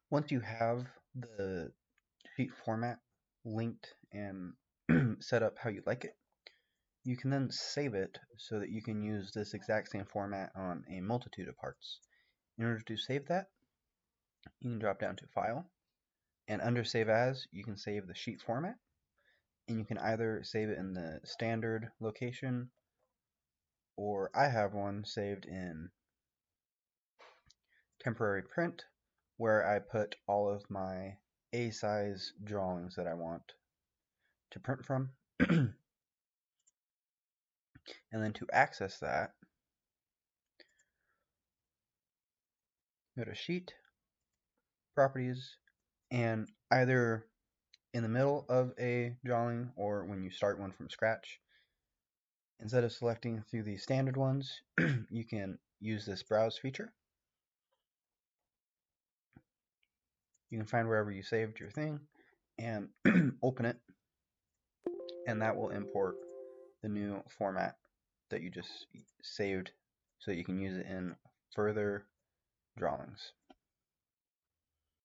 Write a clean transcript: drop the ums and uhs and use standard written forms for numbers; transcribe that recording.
Once you have the sheet format linked and set up how you like it, you can then save it so that you can use this exact same format on a multitude of parts. In order to save that, you can drop down to File, and under Save As, you can save the sheet format, and you can either save it in the standard location, or I have one saved in temporary print, where I put all of my A-size drawings that I want to print from. And then to access that, go to Sheet, Properties, and either in the middle of a drawing or when you start one from scratch, instead of selecting through the standard ones, you can use this browse feature. You can find wherever you saved your thing and open it, and that will import the new format that you just saved so that you can use it in further drawings.